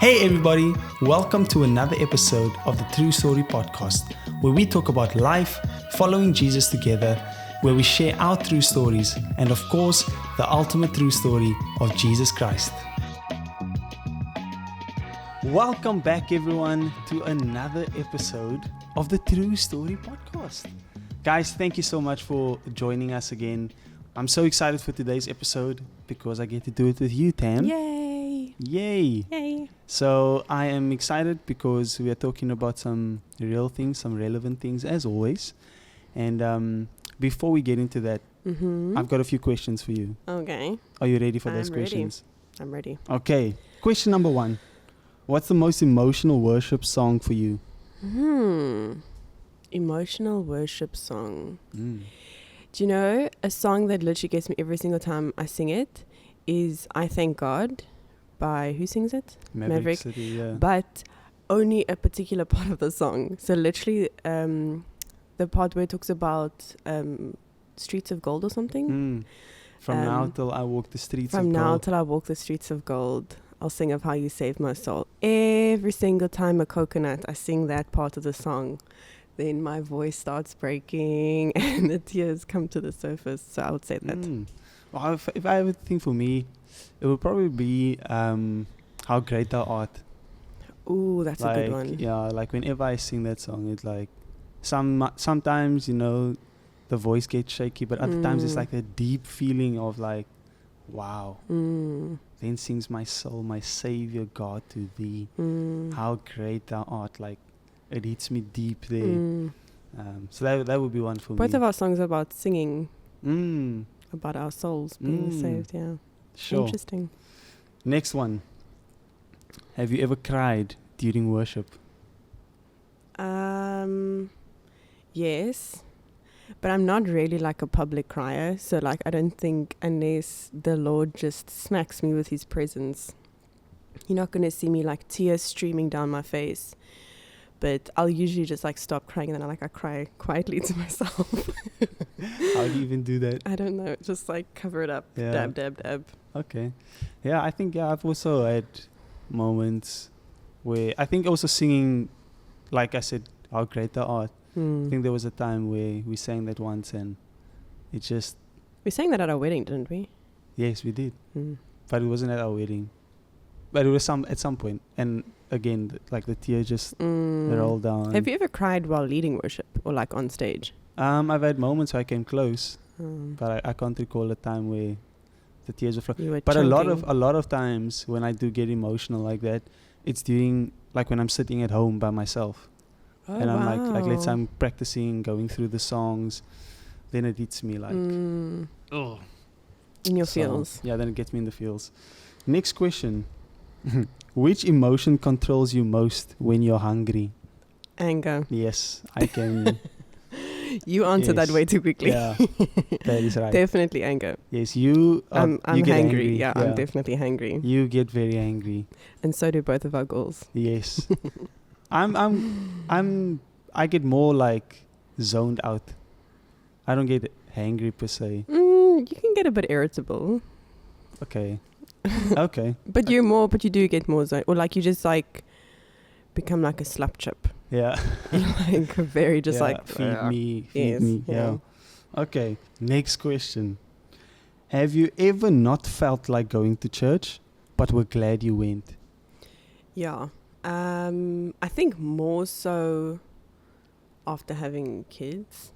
Hey everybody, welcome to another episode of the True Story podcast, where we talk about life, following Jesus together, where we share our true stories, and of course, the ultimate true story of Jesus Christ. Welcome back everyone to another episode of the True Story podcast. Guys, thank you so much for joining us again. I'm so excited for today's episode because I get to do it with you, Tam. Yay! So I am excited because we are talking about some real things, some relevant things as always. And before we get into that, I've got a few questions for you. Okay. Are you ready for those questions? I'm ready. Okay. Question number 1. What's the most emotional worship song for you? Emotional worship song. Do you know a song that literally gets me every single time I sing it is I Thank God by, who sings it? Maverick City, yeah. But only a particular part of the song. So literally the part where it talks about streets of gold or something. From now till I walk the streets of gold. From now till I walk the streets of gold, I'll sing of how you saved my soul. Every single time a coconut, I sing that part of the song. Then my voice starts breaking and the tears come to the surface. So I would say that. Well, if I would think for me, it would probably be How Great Thou Art. Ooh, that's a good one. Yeah, like whenever I sing that song, it's like sometimes, you know, the voice gets shaky, but other times it's like a deep feeling of like, wow. Then sings my soul, my Savior God to thee. How great thou art. Like, it hits me deep there. So that would be one for me. Both of our songs are about singing. About our souls being saved, yeah. Sure. Interesting. Next one. Have you ever cried during worship? Yes. But I'm not really like a public crier. So like I don't think unless the Lord just smacks me with his presence, you're not going to see me like tears streaming down my face. But I'll usually just like stop crying and then I cry quietly to myself. How do you even do that? I don't know. Just like cover it up. Yeah. Dab. Okay. Yeah, I think I've also had moments where I think also singing, like I said, How Great Thou Art. I think there was a time where we sang that once and it just... We sang that at our wedding, didn't we? Yes, we did. But it wasn't at our wedding. But it was at some point. And again, like the tears just rolled down. Have you ever cried while leading worship or like on stage? I've had moments where I came close, but I can't recall a time where the tears were flowing. But choking. a lot of times when I do get emotional like that, it's during like when I'm sitting at home by myself. Oh, and I'm wow. like let's say I'm practicing, going through the songs, then it hits me like in your feels. Yeah, then it gets me in the feels. Next question. Which emotion controls you most when you're hungry? Anger. Yes, I can. You answered that way too quickly. Yeah, that is right. Definitely anger. Yes, you. I'm you get hangry. Yeah, I'm definitely hangry. You get very angry. And so do both of our goals. Yes. I get more like zoned out. I don't get hangry per se. You can get a bit irritable. Okay. But you do get more zoned, or like you just like become like a slap chip. Yeah. Like very just like feed me. Yes, Yeah. Okay. Next question. Have you ever not felt like going to church, but were glad you went? Yeah. I think more so after having kids,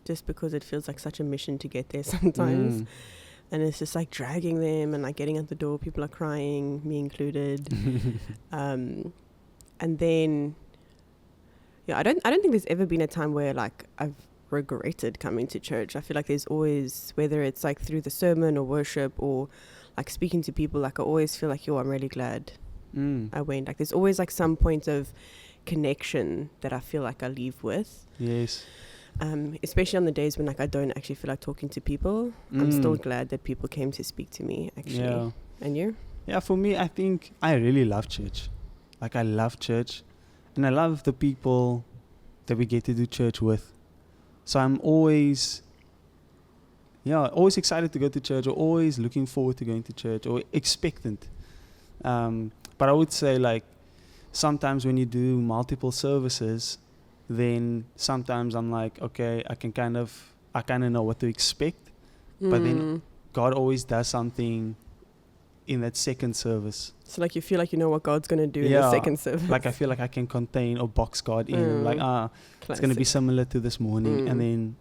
just because it feels like such a mission to get there sometimes. And it's just like dragging them and like getting at the door, people are crying, me included. And then, I don't think there's ever been a time where like I've regretted coming to church. I feel like there's always, whether it's like through the sermon or worship or like speaking to people, like I always feel like, I'm really glad I went. Like there's always like some point of connection that I feel like I leave with. Yes. Especially on the days when like I don't actually feel like talking to people. I'm still glad that people came to speak to me actually. Yeah. And you? Yeah, for me, I think I really love church. Like I love church and I love the people that we get to do church with. So I'm always excited to go to church, or always looking forward to going to church, or expectant. But I would say like sometimes when you do multiple services, then sometimes I'm like, okay, I kind of know what to expect, but then God always does something in that second service. So like you feel like you know what God's going to do in the second service. Like I feel like I can contain or box God in. I'm like, it's going to be similar to this morning. And then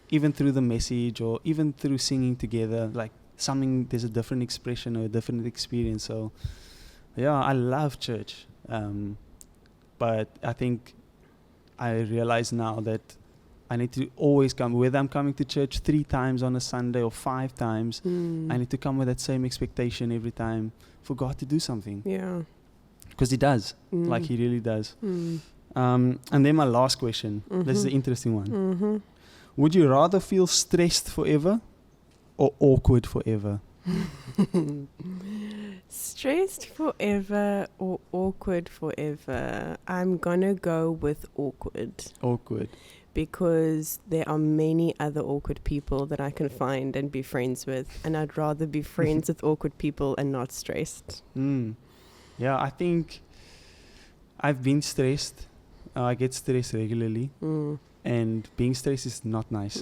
even through the message or even through singing together, like there's a different expression or a different experience. So yeah, I love church. But I think I realize now that I need to always come, whether I'm coming to church 3 times on a Sunday or 5 times, I need to come with that same expectation every time for God to do something. Yeah. Because He does. Like He really does. And then my last question. This is the interesting one. Would you rather feel stressed forever or awkward forever? Stressed forever or awkward forever? I'm gonna go with awkward. Awkward. Because there are many other awkward people that I can find and be friends with, and I'd rather be friends with awkward people and not stressed. Yeah, I think I've been stressed. I get stressed regularly, and being stressed is not nice.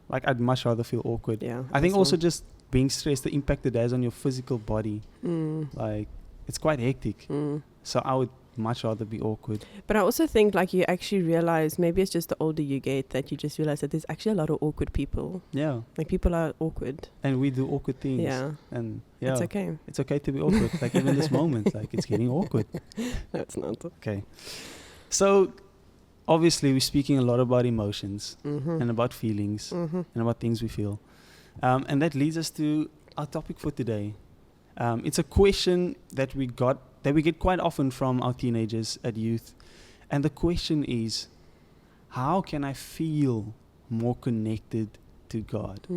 Like, I'd much rather feel awkward. Yeah, I think also just being stressed, the impact it has on your physical body, like, it's quite hectic. So I would much rather be awkward. But I also think, like, you actually realize, maybe it's just the older you get, that you just realize that there's actually a lot of awkward people. Yeah. Like, people are awkward. And we do awkward things. Yeah. And yeah. It's okay. It's okay to be awkward. Like, even this moment, like, it's getting awkward. No, it's not. Okay. So, obviously, we're speaking a lot about emotions and about feelings and about things we feel. And that leads us to our topic for today. It's a question that we get quite often from our teenagers at youth. And the question is, how can I feel more connected to God?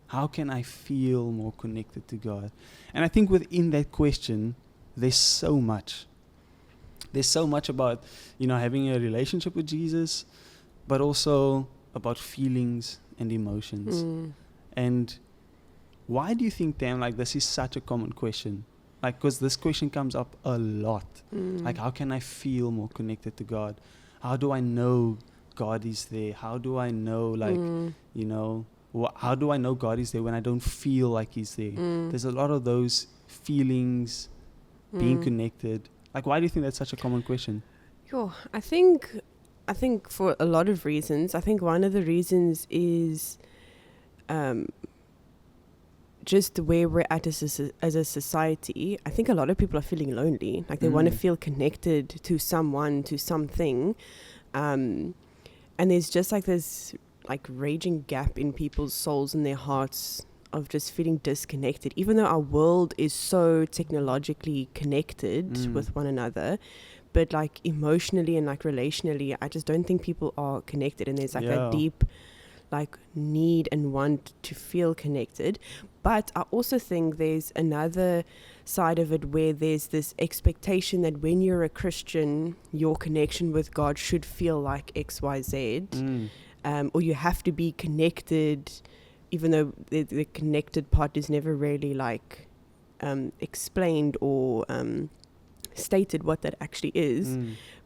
How can I feel more connected to God? And I think within that question, there's so much. There's so much about, having a relationship with Jesus, but also about feelings and emotions. And why do you think, Tam, like, this is such a common question? Like, because this question comes up a lot. Like, how can I feel more connected to God? How do I know God is there? How do I know, like, how do I know God is there when I don't feel like He's there? There's a lot of those feelings, being connected. Like, why do you think that's such a common question? I think for a lot of reasons. I think one of the reasons is just where we're at as a society. I think a lot of people are feeling lonely. Like, they want to feel connected to someone, to something. And there's just like this like raging gap in people's souls and their hearts of just feeling disconnected, even though our world is so technologically connected with one another. But like emotionally and like relationally, I just don't think people are connected. And there's like a deep like need and want to feel connected. But I also think there's another side of it where there's this expectation that when you're a Christian, your connection with God should feel like XYZ, or you have to be connected, even though the connected part is never really like explained or stated what that actually is.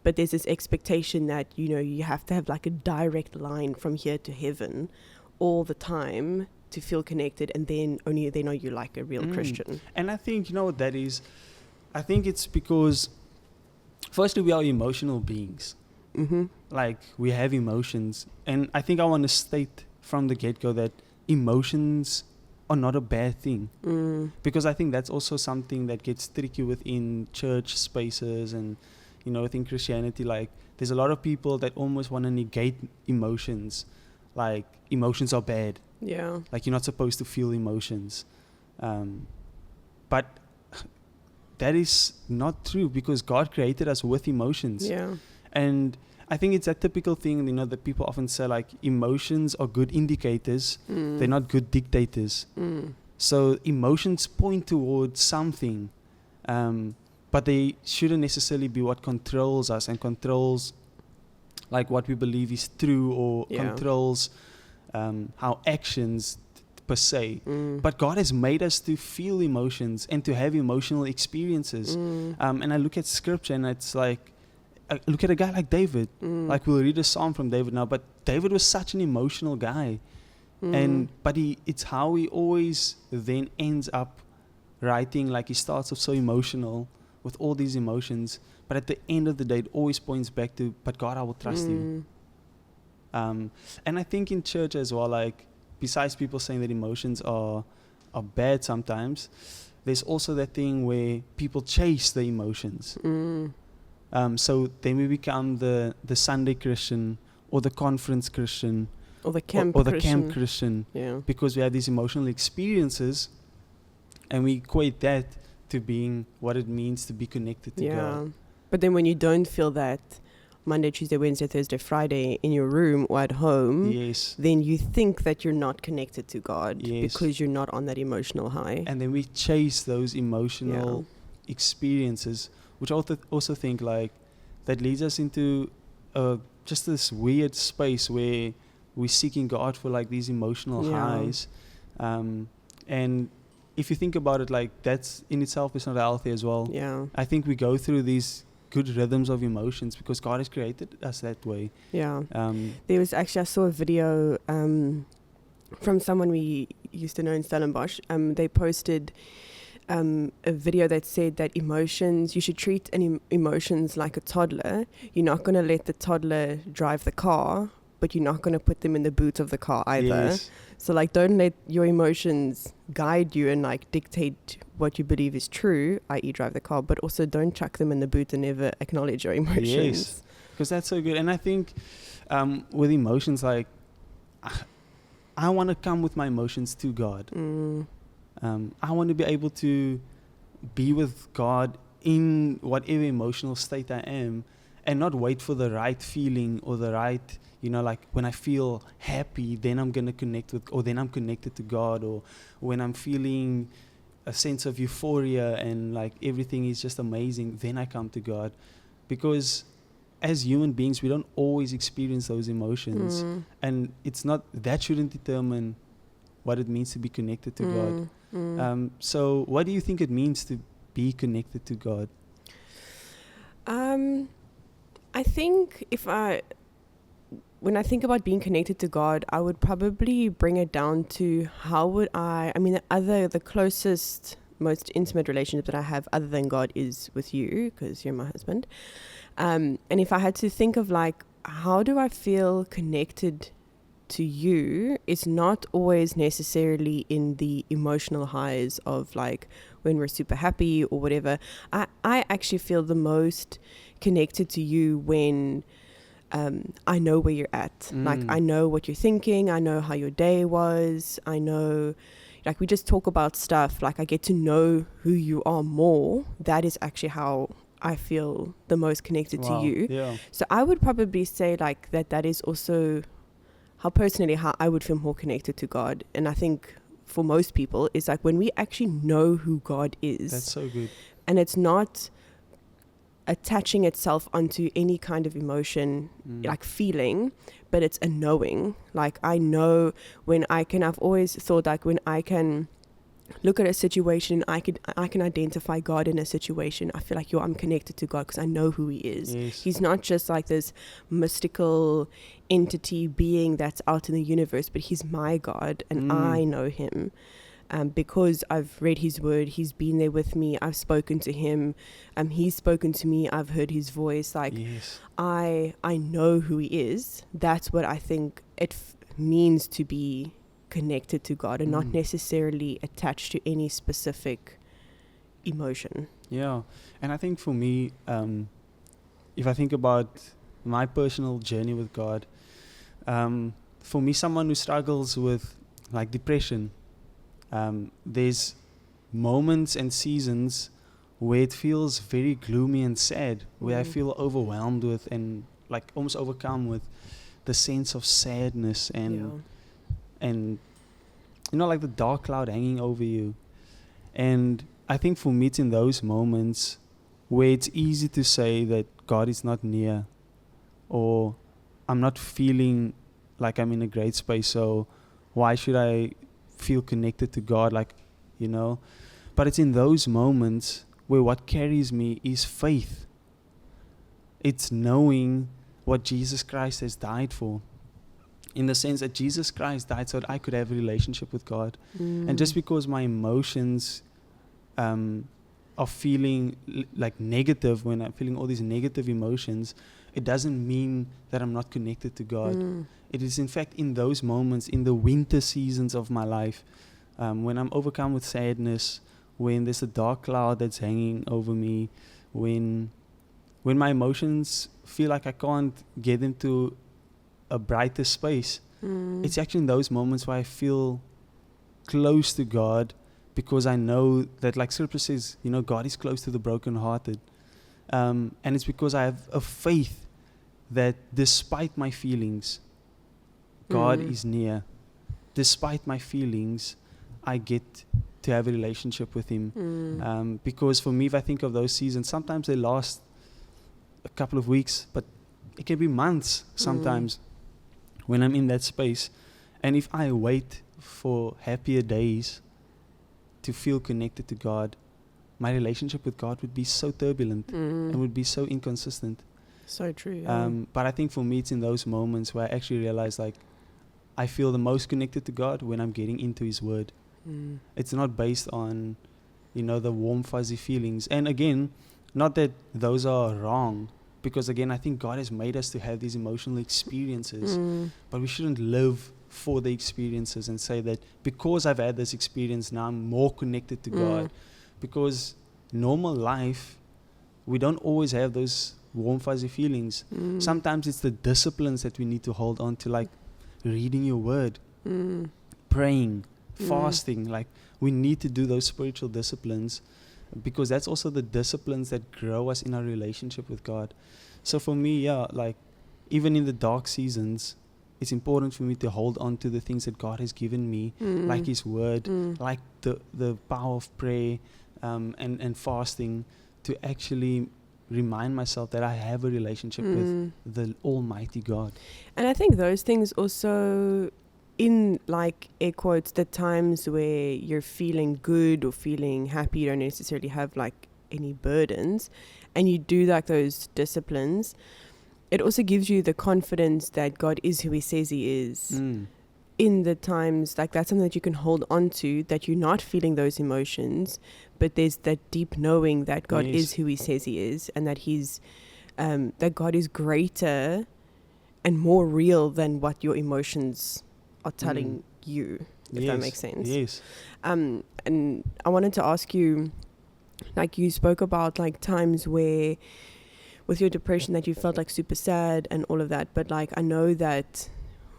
But there's this expectation that, you have to have like a direct line from here to heaven all the time to feel connected, and then only then are you like a real Christian. And I think, what that is? I think it's because, firstly, we are emotional beings. Like, we have emotions. And I think I want to state from the get-go that emotions are not a bad thing. Because I think that's also something that gets tricky within church spaces and, within Christianity. Like, there's a lot of people that almost want to negate emotions. Like, emotions are bad. Yeah. Like, you're not supposed to feel emotions. But that is not true, because God created us with emotions. Yeah. And I think it's a typical thing, that people often say, like, emotions are good indicators. They're not good dictators. So emotions point towards something. But they shouldn't necessarily be what controls us and controls, like, what we believe is true, or controls how actions per se, but God has made us to feel emotions and to have emotional experiences. And I look at scripture and it's like, I look at a guy like David. Like, we'll read a psalm from David now, but David was such an emotional guy. But it's how he always then ends up writing, like he starts off so emotional with all these emotions, but at the end of the day it always points back to, but God, I will trust you. And I think in church as well, like, besides people saying that emotions are bad sometimes, there's also that thing where people chase the emotions. So then we become the Sunday Christian or the conference Christian or the camp or Christian. the camp Christian, because we have these emotional experiences and we equate that to being what it means to be connected to God. But then when you don't feel that Monday, Tuesday, Wednesday, Thursday, Friday in your room or at home, then you think that you're not connected to God because you're not on that emotional high. And then we chase those emotional experiences, which I also think like that leads us into just this weird space where we're seeking God for like these emotional highs. And if you think about it, like that's in itself is not healthy as well. I think we go through these good rhythms of emotions because God has created us that way. There was actually, I saw a video from someone we used to know in Stellenbosch. They posted a video that said that emotions, you should treat emotions like a toddler. You're not going to let the toddler drive the car, but you're not going to put them in the boot of the car either. So like, don't let your emotions guide you and like dictate what you believe is true, i.e. drive the car, but also don't chuck them in the boot and never acknowledge your emotions. Because that's so good. And I think with emotions, like I want to come with my emotions to God. I want to be able to be with God in whatever emotional state I am and not wait for the right feeling or the right, like when I feel happy, then I'm going to connect with, or then I'm connected to God, or when I'm feeling a sense of euphoria and like everything is just amazing, then I come to God. Because as human beings, we don't always experience those emotions. And it's not, that shouldn't determine what it means to be connected to God. So what do you think it means to be connected to God? I think when I think about being connected to God, I would probably bring it down to the closest, most intimate relationship that I have other than God is with you, because you're my husband. And if I had to think of like, how do I feel connected to you, it's not always necessarily in the emotional highs of like when we're super happy or whatever. I actually feel the most connected to you when I know where you're at. Like, I know what you're thinking, I know how your day was, I know, like, we just talk about stuff, like I get to know who you are more. That is actually how I feel the most connected to you. So I would probably say like that is also how I would feel more connected to God. And I think for most people, it's like when we actually know who God is. That's so good. And it's not attaching itself onto any kind of emotion, like feeling, but it's a knowing. Like, I know I've always thought like when I can look at a situation, I can identify God in a situation. I feel like I'm connected to God because I know who he is. He's not just like this mystical entity being that's out in the universe, but he's my God, and I know him because I've read his word. He's been there with me. I've spoken to him. He's spoken to me. I've heard his voice. Like, I know who he is. That's what I think it means to be connected to God, and not necessarily attached to any specific emotion. And I think for me, if I think about my personal journey with God, for me, someone who struggles with like depression, there's moments and seasons where it feels very gloomy and sad, where I feel overwhelmed with and like almost overcome with the sense of sadness and like the dark cloud hanging over you. And I think for me, it's in those moments where it's easy to say that God is not near, or I'm not feeling like I'm in a great space, so why should I feel connected to God, like, but it's in those moments where what carries me is faith. It's knowing what Jesus Christ has died for, in the sense that Jesus Christ died so that I could have a relationship with God. And just because my emotions are feeling like negative, when I'm feeling all these negative emotions, it doesn't mean that I'm not connected to God. It is in fact in those moments, in the winter seasons of my life, when I'm overcome with sadness, when there's a dark cloud that's hanging over me, when my emotions feel like I can't get into a brighter space, it's actually in those moments where I feel close to God, because I know that, like Scripture says, God is close to the brokenhearted. And it's because I have a faith that despite my feelings, God is near. Despite my feelings, I get to have a relationship with Him. Because for me, if I think of those seasons, sometimes they last a couple of weeks, but it can be months sometimes when I'm in that space. And if I wait for happier days to feel connected to God, my relationship with God would be so turbulent and would be so inconsistent. So true. Yeah. But I think for me, it's in those moments where I actually realize, like, I feel the most connected to God when I'm getting into His Word. It's not based on, the warm, fuzzy feelings. And again, not that those are wrong, because again, I think God has made us to have these emotional experiences, but we shouldn't live for the experiences and say that because I've had this experience, now I'm more connected to God. Because normal life, we don't always have those warm, fuzzy feelings. Sometimes it's the disciplines that we need to hold on to, like reading your word, praying, fasting. Like, we need to do those spiritual disciplines, because that's also the disciplines that grow us in our relationship with God. So for me, like, even in the dark seasons, it's important for me to hold on to the things that God has given me, like His Word, like the power of prayer, and fasting, to actually remind myself that I have a relationship with the Almighty God. And I think those things also, in like air quotes, the times where you're feeling good or feeling happy, you don't necessarily have like any burdens, and you do like those disciplines, it also gives you the confidence that God is who He says He is. In the times, like, that's something that you can hold on to, that you're not feeling those emotions, but there's that deep knowing that God is who He says He is, and that He's that God is greater and more real than what your emotions are telling you, if that makes sense. Yes. And I wanted to ask you, like, you spoke about like times where with your depression that you felt like super sad and all of that, but like, I know that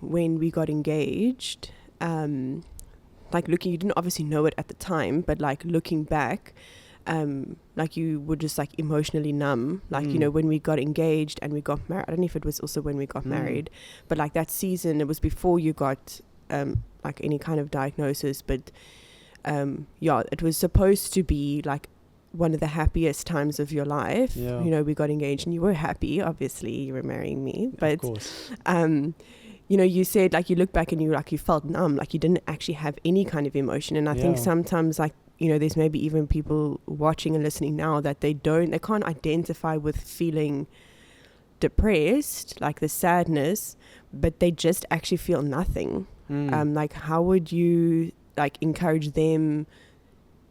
when we got engaged, like, looking, you didn't obviously know it at the time, but like looking back, like, you were just like emotionally numb, like, when we got engaged and we got married. I don't know if it was also when we got married, but like that season, it was before you got like any kind of diagnosis, but it was supposed to be like one of the happiest times of your life. We got engaged and you were happy, obviously you were marrying me, but of course. You said like you look back and you felt numb, like you didn't actually have any kind of emotion. And I think sometimes, like, there's maybe even people watching and listening now that they can't identify with feeling depressed, like the sadness, but they just actually feel nothing. Like, how would you like encourage them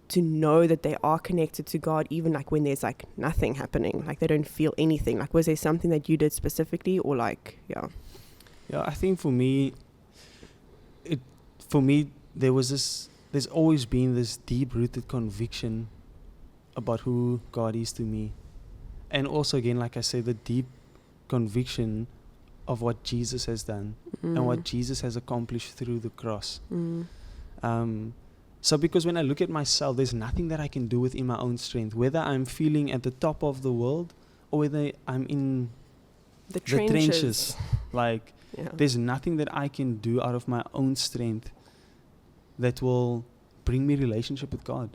to know that they are connected to God, even like when there's like nothing happening, like they don't feel anything? Like, was there something that you did specifically, or like, I think for me, there's always been this deep-rooted conviction about who God is to me. And also, again, like I said, the deep conviction of what Jesus has done and what Jesus has accomplished through the cross. So because when I look at myself, there's nothing that I can do within my own strength, whether I'm feeling at the top of the world or whether I'm in the trenches. Like, there's nothing that I can do out of my own strength that will bring me relationship with God.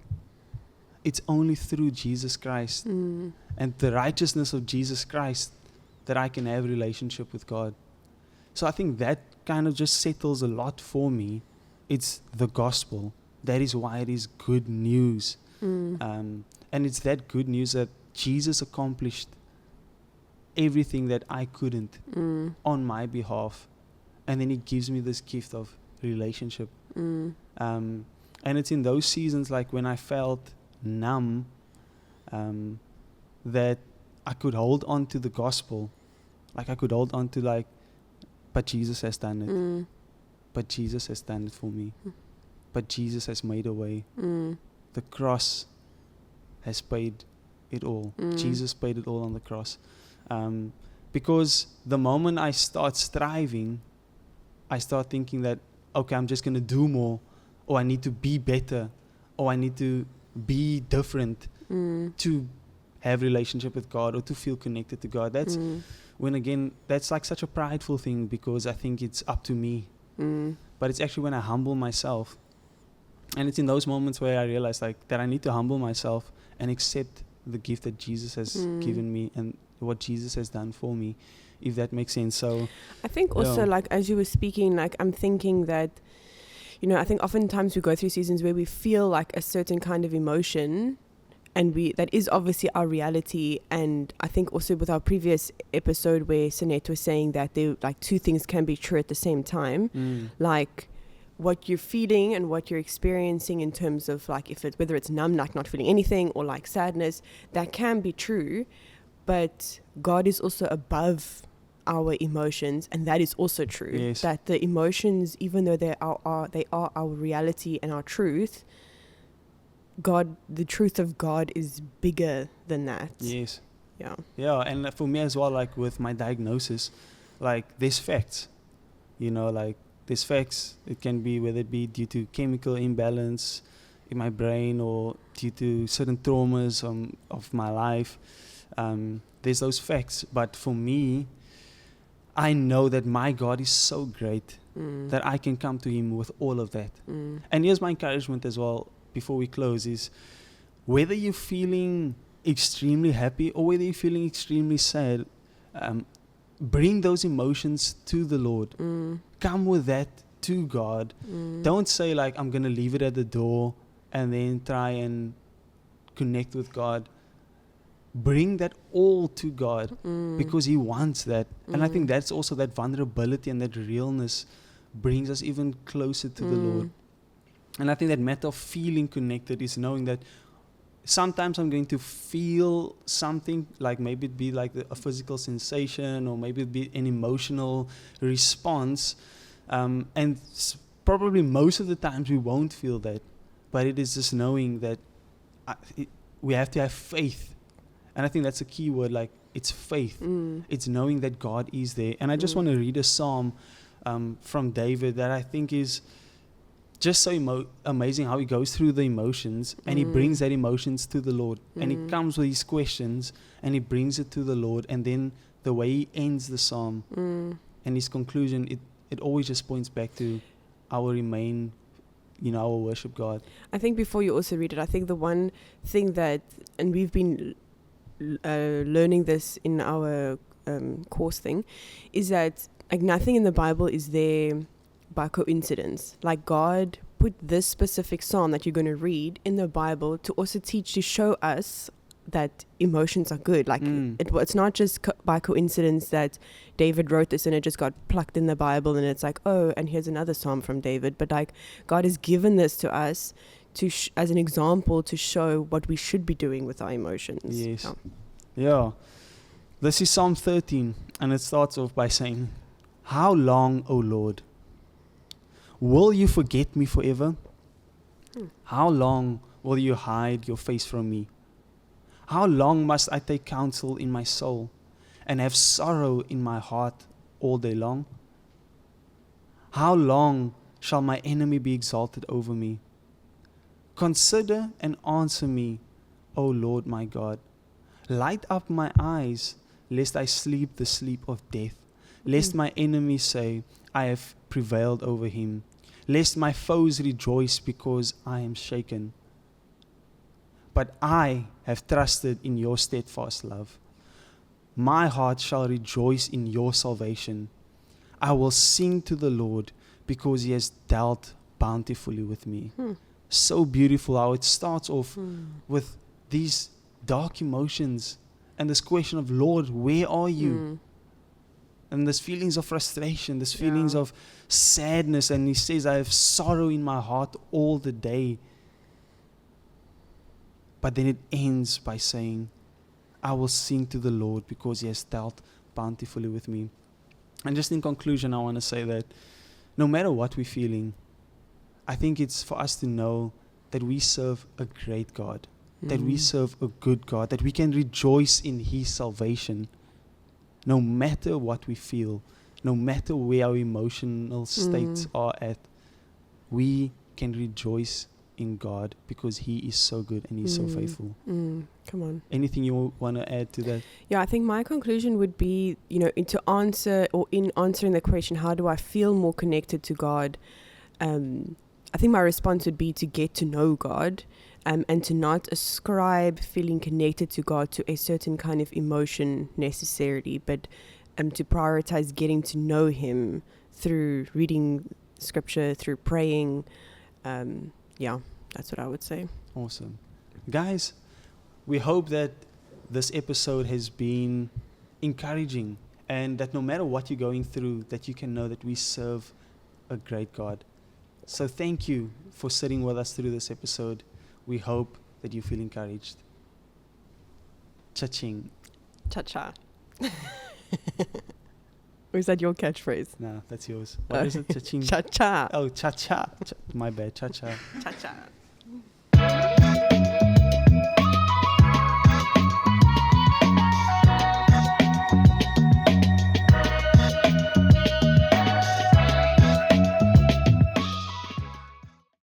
It's only through Jesus Christ and the righteousness of Jesus Christ that I can have a relationship with God. So I think that kind of just settles a lot for me, It's the gospel. That is why it is good news. And it's that good news that Jesus accomplished everything that I couldn't on my behalf. And then he gives me this gift of relationship. And it's in those seasons, like when I felt numb, that I could hold on to the gospel. Like I could hold on to like, but Jesus has done it. But Jesus has done it for me. But Jesus has made a way. The cross has paid it all. Jesus paid it all on the cross. Because the moment I start striving, I start thinking that, okay, I'm just going to do more, or I need to be better, or I need to be different to have relationship with God or to feel connected to God. That's when, again, that's like such a prideful thing, because I think it's up to me. But it's actually when I humble myself. And it's in those moments where I realize like that I need to humble myself and accept the gift that Jesus has given me and what Jesus has done for me, if that makes sense. So I think also, like, as you were speaking, like, I'm thinking that, you know, I think oftentimes we go through seasons where we feel like a certain kind of emotion, and that is obviously our reality. And I think also with our previous episode where Sanette was saying that there, like, two things can be true at the same time, like what you're feeling and what you're experiencing in terms of like, whether it's numb, like not feeling anything, or like sadness, that can be true. But God is also above our emotions, and that is also true. Yes. That the emotions, even though they are our reality and our truth, God, the truth of God is bigger than that. Yes. Yeah. Yeah, and for me as well, like with my diagnosis, like there's facts, you know, like there's facts. It can be whether it be due to chemical imbalance in my brain or due to certain traumas of my life. There's those facts. But for me, I know that my God is so great that I can come to him with all of that. And here's my encouragement as well before we close is, whether you're feeling extremely happy or whether you're feeling extremely sad, bring those emotions to the Lord. Come with that to God. Don't say like, I'm going to leave it at the door and then try and connect with God. Bring that all to God because he wants that. And I think that's also that vulnerability and that realness brings us even closer to the Lord. And I think that matter of feeling connected is knowing that sometimes I'm going to feel something, like maybe it be like a physical sensation, or maybe it be an emotional response. And probably most of the times we won't feel that. But it is just knowing that we have to have faith. And I think that's a key word, like it's faith. It's knowing that God is there. And I just want to read a psalm from David that I think is just so amazing, how he goes through the emotions and he brings that emotions to the Lord. And he comes with his questions and he brings it to the Lord. And then the way he ends the psalm and his conclusion, it always just points back to our our worship God. I think before you also read it, I think the one thing that, and we've been learning this in our course thing, is that like nothing in the Bible is there by coincidence. Like God put this specific psalm that you're going to read in the Bible to also to show us that emotions are good. Like it's not just by coincidence that David wrote this and it just got plucked in the Bible and it's like, oh, and here's another psalm from David. But like God has given this to us to as an example to show what we should be doing with our emotions. Yes. Yeah. This is Psalm 13 and it starts off by saying, "How long, O Lord, will you forget me forever? How long will you hide your face from me? How long must I take counsel in my soul and have sorrow in my heart all day long? How long shall my enemy be exalted over me? Consider and answer me, O Lord my God. Light up my eyes, lest I sleep the sleep of death, lest my enemies say, I have prevailed over him, lest my foes rejoice because I am shaken. But I have trusted in your steadfast love. My heart shall rejoice in your salvation. I will sing to the Lord because he has dealt bountifully with me. So beautiful how it starts off with these dark emotions and this question of, Lord, where are you? And this feelings of frustration, this feelings of sadness. And he says, I have sorrow in my heart all the day. But then it ends by saying, I will sing to the Lord because he has dealt bountifully with me. And just in conclusion, I want to say that no matter what we're feeling, I think it's for us to know that we serve a great God, that we serve a good God, that we can rejoice in his salvation. No matter what we feel, no matter where our emotional states are at, we can rejoice in God because he is so good and he's so faithful. Come on. Anything you want to add to that? Yeah, I think my conclusion would be, in answering the question, how do I feel more connected to God? I think my response would be to get to know God, and to not ascribe feeling connected to God to a certain kind of emotion necessarily, but to prioritize getting to know him through reading scripture, through praying. That's what I would say. Awesome. Guys, we hope that this episode has been encouraging, and that no matter what you're going through, that you can know that we serve a great God. So thank you for sitting with us through this episode. We hope that you feel encouraged. Cha-ching. Cha-cha. Or is that your catchphrase? No, that's yours. What is it? Cha-ching. Cha-cha. Oh, cha-cha. My bad. Cha-cha. Cha-cha.